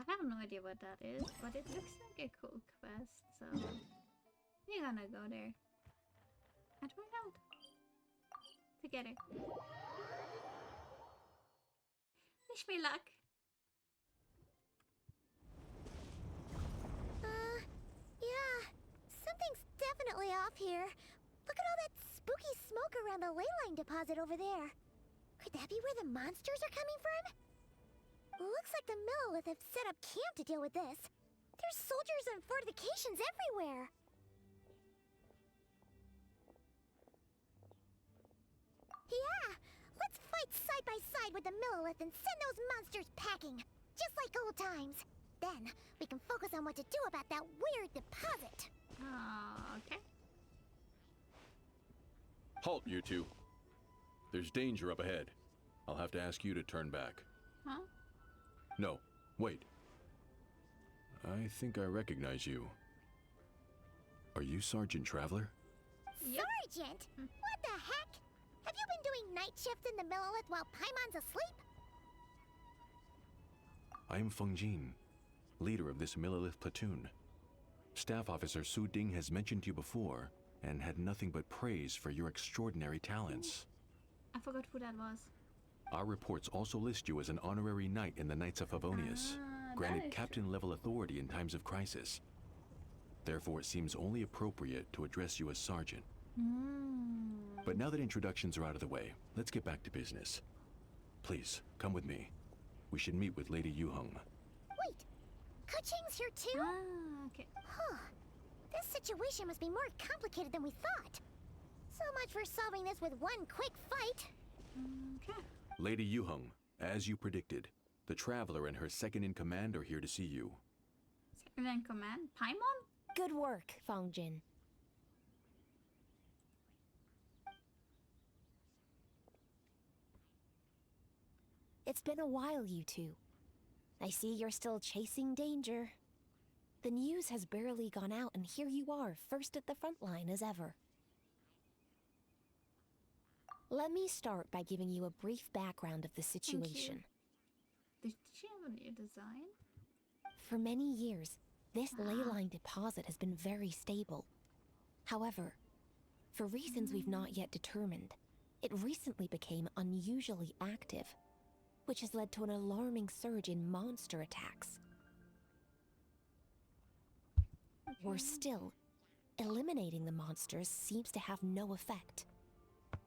have no idea what that is, but it looks like a cool quest, so we're gonna go there. And we're out. Together. Wish me luck. Yeah. Something's definitely off here. Look at all that spooky smoke around the Ley Line deposit over there. Could that be where the monsters are coming from? Looks like the Millelith have set up camp to deal with this. There's soldiers and fortifications everywhere. Yeah, let's fight side by side with the Millelith and send those monsters packing, just like old times. Then we can focus on what to do about that weird deposit. Okay. Halt, you two. There's danger up ahead. I'll have to ask you to turn back. Huh? No, wait. I think I recognize you. Are you Sergeant Traveler? Yep. Sergeant? What the heck? Have you been doing night shift in the Millelith while Paimon's asleep? I am Feng Jin, leader of this Millelith platoon. Staff Officer Su Ding has mentioned you before and had nothing but praise for your extraordinary talents. I forgot who that was. Our reports also list you as an honorary knight in the Knights of Favonius, granted captain-level authority in times of crisis. Therefore, it seems only appropriate to address you as Sergeant. But now that introductions are out of the way, let's get back to business. Please, come with me. We should meet with Lady Yuheng. Wait, Keqing's here too? Okay. Huh. This situation must be more complicated than we thought. So much for solving this with one quick fight. Okay. Lady Yuheng, as you predicted, the Traveler and her second-in-command are here to see you. Second in command, Paimon? Good work, Feng Jin. It's been a while, you two. I see you're still chasing danger. The news has barely gone out, and here you are, first at the front line as ever. Let me start by giving you a brief background of the situation. Did she have a new design? For many years, this Ley Line deposit has been very stable. However, for reasons we've not yet determined, it recently became unusually active, which has led to an alarming surge in monster attacks. Worse still, eliminating the monsters seems to have no effect.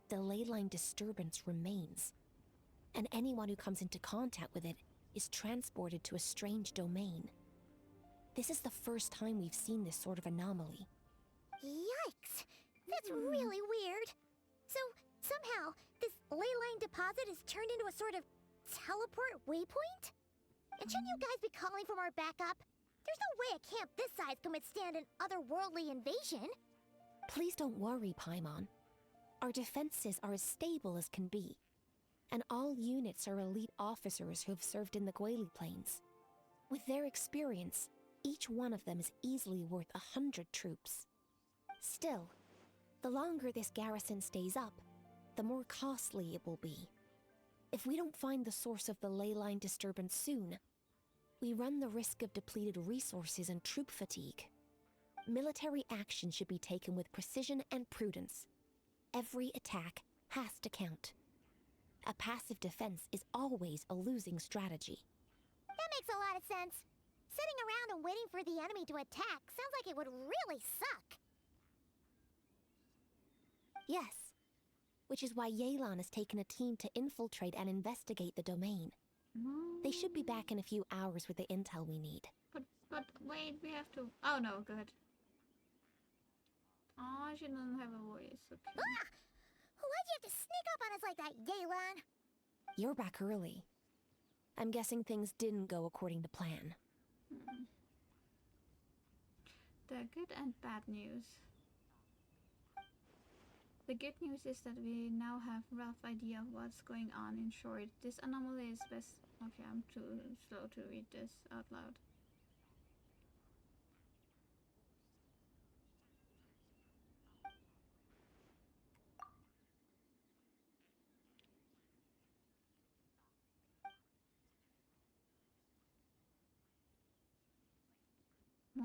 The Ley Line disturbance remains, and anyone who comes into contact with it is transported to a strange domain. This is the first time we've seen this sort of anomaly. Yikes! That's really weird. So, somehow, this Ley Line deposit is turned into a sort of teleport waypoint? And shouldn't you guys be calling from our backup? There's no way a camp this size can withstand an otherworldly invasion. Please don't worry, Paimon. Our defenses are as stable as can be, and all units are elite officers who have served in the Guili Plains. With their experience, each one of them is easily worth 100 troops. Still, the longer this garrison stays up, the more costly it will be. If we don't find the source of the Ley Line disturbance soon, we run the risk of depleted resources and troop fatigue. Military action should be taken with precision and prudence. Every attack has to count. A passive defense is always a losing strategy. That makes a lot of sense. Sitting around and waiting for the enemy to attack sounds like it would really suck. Yes, which is why Yelan has taken a team to infiltrate and investigate the domain. They should be back in a few hours with the intel we need. But wait, we have to. Oh no, good. Oh, she doesn't have a voice. Okay. Ah! Why'd you have to sneak up on us like that, Yelan? You're back early. I'm guessing things didn't go according to plan. The good and bad news. The good news is that we now have a rough idea of what's going on. In short, this anomaly is best. Okay, I'm too slow to read this out loud.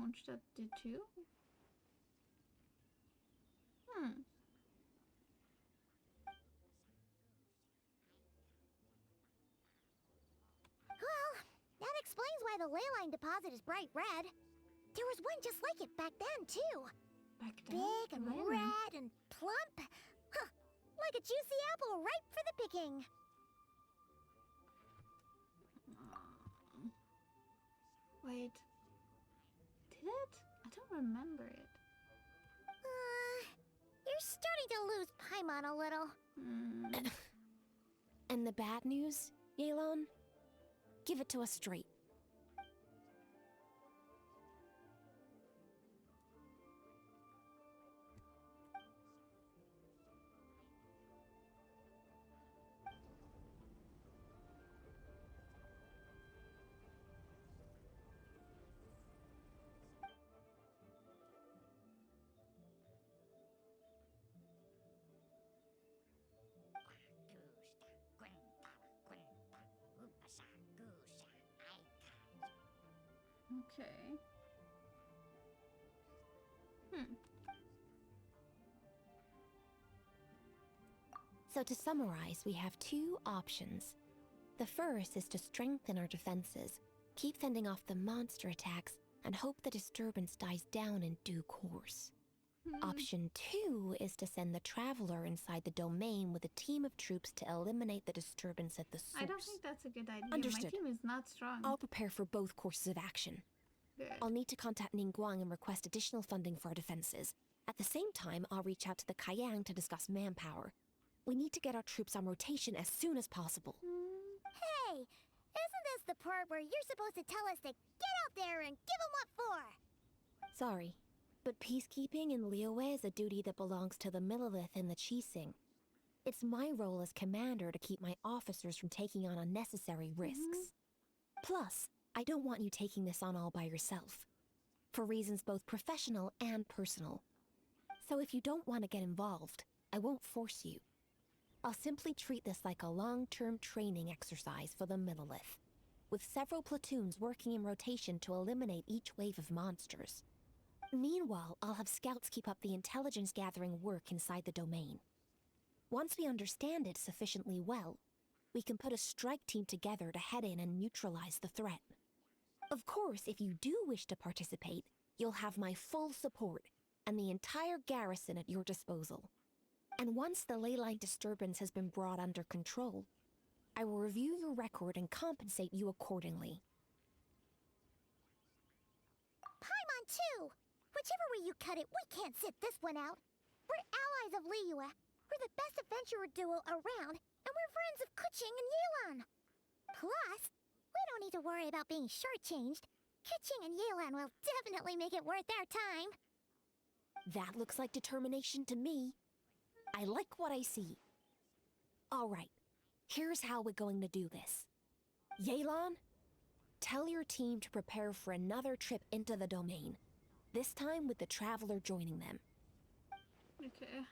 Mondstadt did too? Well, that explains why the Ley Line deposit is bright red. There was one just like it back then, too. Back then? Big and When? red and plump. Huh, like a juicy apple ripe for the picking. Wait. Did it? I don't remember it. You're starting to lose Paimon a little. And the bad news, Yelan? Give it to us straight. Okay. So to summarize, we have two options. The first is to strengthen our defenses, keep fending off the monster attacks, and hope the disturbance dies down in due course. Option 2 is to send the Traveler inside the domain with a team of troops to eliminate the disturbance at the source. I don't think that's a good idea. Understood. My team is not strong. I'll prepare for both courses of action. Good. I'll need to contact Ningguang and request additional funding for our defenses. At the same time, I'll reach out to the Kayang to discuss manpower. We need to get our troops on rotation as soon as possible. Hey, isn't this the part where you're supposed to tell us to get out there and give them what for? Sorry, but peacekeeping in Liyue is a duty that belongs to the Millelith and the Qixing. It's my role as commander to keep my officers from taking on unnecessary risks. Plus, I don't want you taking this on all by yourself, for reasons both professional and personal. So if you don't want to get involved, I won't force you. I'll simply treat this like a long-term training exercise for the Millelith, with several platoons working in rotation to eliminate each wave of monsters. Meanwhile, I'll have scouts keep up the intelligence-gathering work inside the domain. Once we understand it sufficiently well, we can put a strike team together to head in and neutralize the threat. Of course, if you do wish to participate, you'll have my full support and the entire garrison at your disposal. And once the Ley Line disturbance has been brought under control, I will review your record and compensate you accordingly. Paimon too! Whichever way you cut it, we can't sit this one out. We're allies of Liyue. We're the best adventurer duo around, and we're friends of Keqing and Yelan. Plus, we don't need to worry about being shortchanged. Keqing and Yelan will definitely make it worth their time. That looks like determination to me. I like what I see. All right, here's how we're going to do this. Yelan, tell your team to prepare for another trip into the domain, this time with the Traveler joining them. Okay.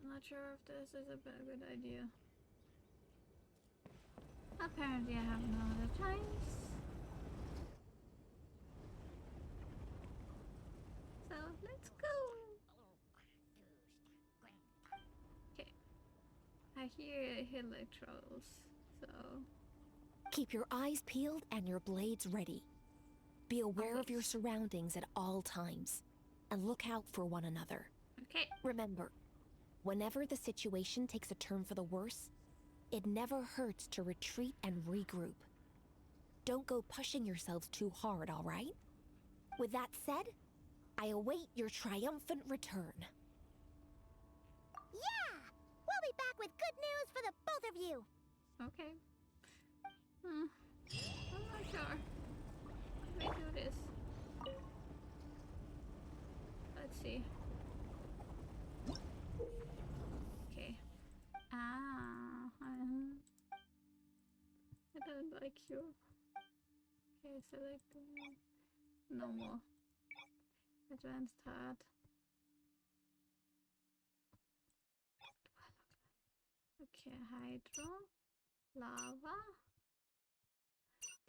I'm not sure if this is a good idea. Apparently I have no other choice. So let's go. Okay. I hear Helitrolls, so Keep your eyes peeled and your blades ready. Be aware of your surroundings at all times, and look out for one another. okay. Remember, whenever the situation takes a turn for the worse, it never hurts to retreat and regroup. Don't go pushing yourselves too hard, all right? With that said, I await your triumphant return. Yeah! We'll be back with good news for the both of you! Okay. I'm not sure. Let me do this. Let's see. Okay. I don't like you. Okay, select normal. Advanced hard. Okay, hydro, lava,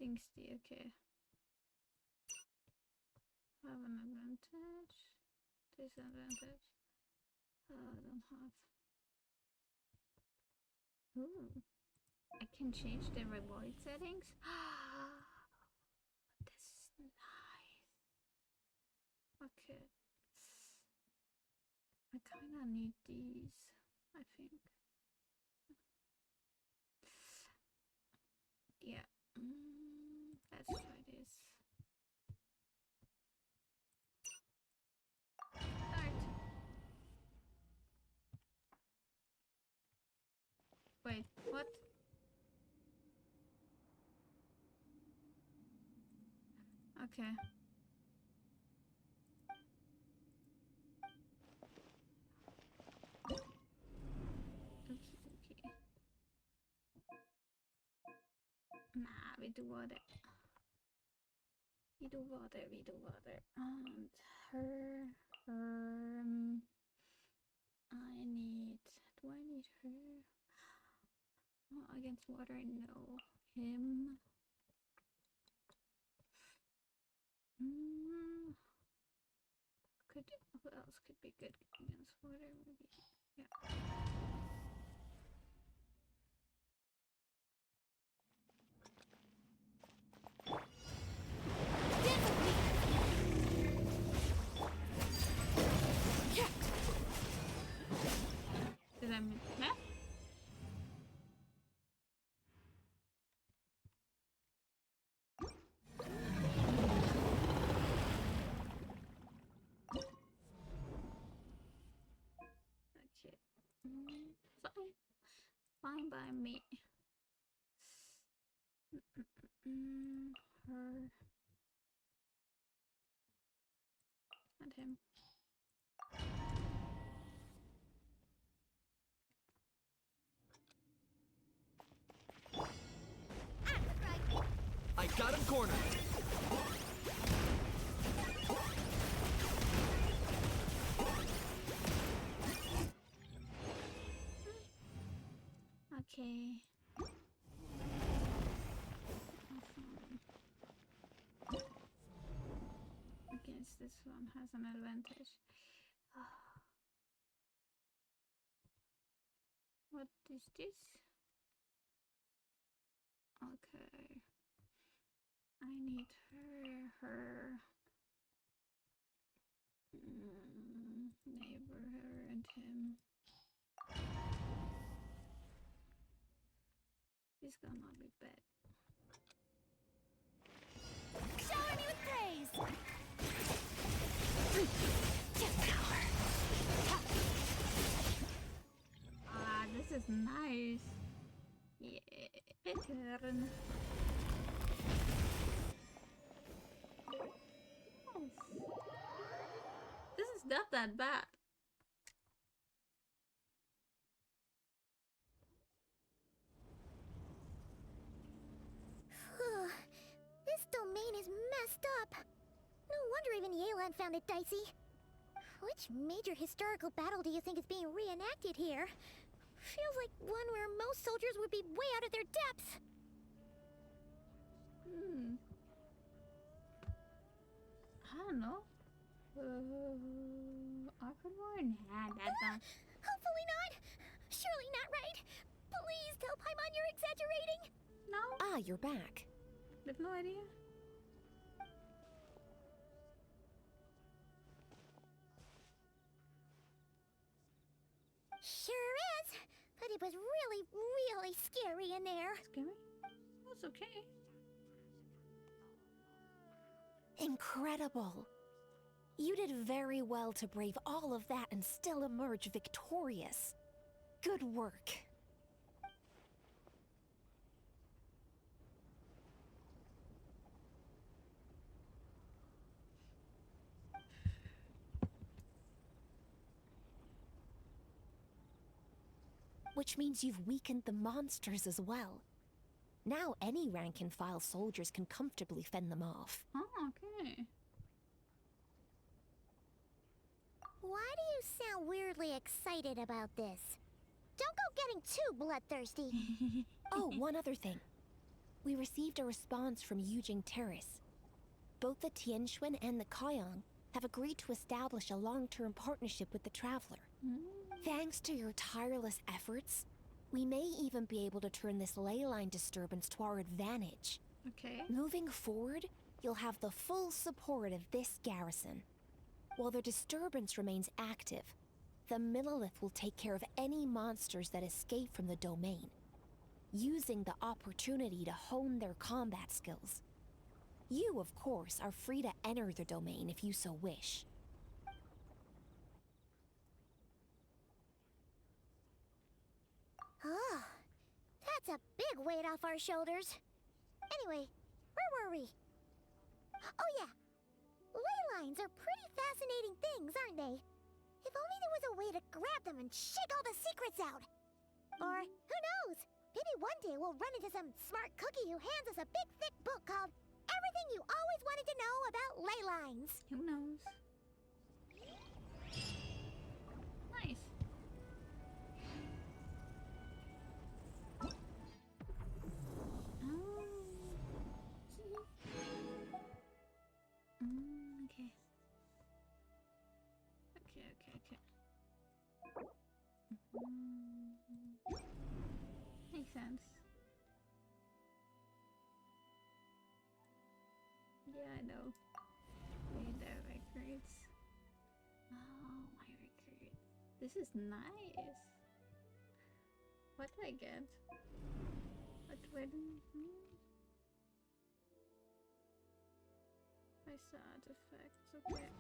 dingsty, okay. Have an advantage, disadvantage. I don't have. Ooh, I can change the reward settings. This is nice. Okay. I kinda need these, I think. Yeah. Let's try this. Start. Wait, what? Okay. Okay. Nah, we do water. We do water. And her. I need. Do I need her? Oh, against water, no. Him. Could. Who else could be good against water? Maybe. Yeah. Did I miss that? Okay. Fine. Fine by me. Her. And him. I got him cornered. Okay. Against this one has an advantage. What is this? Okay. I need her. Neighbor, her, and him. This gonna be bad. Shower me with praise! Ah, this is nice. Yeah, turn. Yes. This is not that bad. This domain is messed up. No wonder even Yelan found it dicey. Which major historical battle do you think is being reenacted here? Feels like one where most soldiers would be way out of their depths. I don't know. Aquamarine? Nah, that's not. Hopefully not. Surely not right. Please tell Paimon you're exaggerating. No, Ah, you're back. I have no idea. Sure is. But it was really, really scary in there. Scary? That's okay. Incredible. You did very well to brave all of that and still emerge victorious. Good work. Which means you've weakened the monsters as well. Now any rank-and-file soldiers can comfortably fend them off. Oh, okay. Why do you sound weirdly excited about this? Don't go getting too bloodthirsty. Oh, one other thing. We received a response from Yujing Terrace. Both the Tianxuan and the Kaiyang have agreed to establish a long-term partnership with the Traveler. Thanks to your tireless efforts, we may even be able to turn this Ley Line disturbance to our advantage. Okay. Moving forward, you'll have the full support of this garrison. While the disturbance remains active, the Millelith will take care of any monsters that escape from the domain, using the opportunity to hone their combat skills. You, of course, are free to enter the domain if you so wish. Oh, that's a big weight off our shoulders. Anyway, where were we? Oh yeah, ley lines are pretty fascinating things, aren't they? If only there was a way to grab them and shake all the secrets out. Or, who knows, maybe one day we'll run into some smart cookie who hands us a big thick book called Everything You Always Wanted to Know About Ley Lines. Who knows? Nice. Oh. Okay. Okay. Makes sense. Yeah, I know. Wait, the records. Oh, my record. This is nice. What did I get? What did I saw artifacts, okay.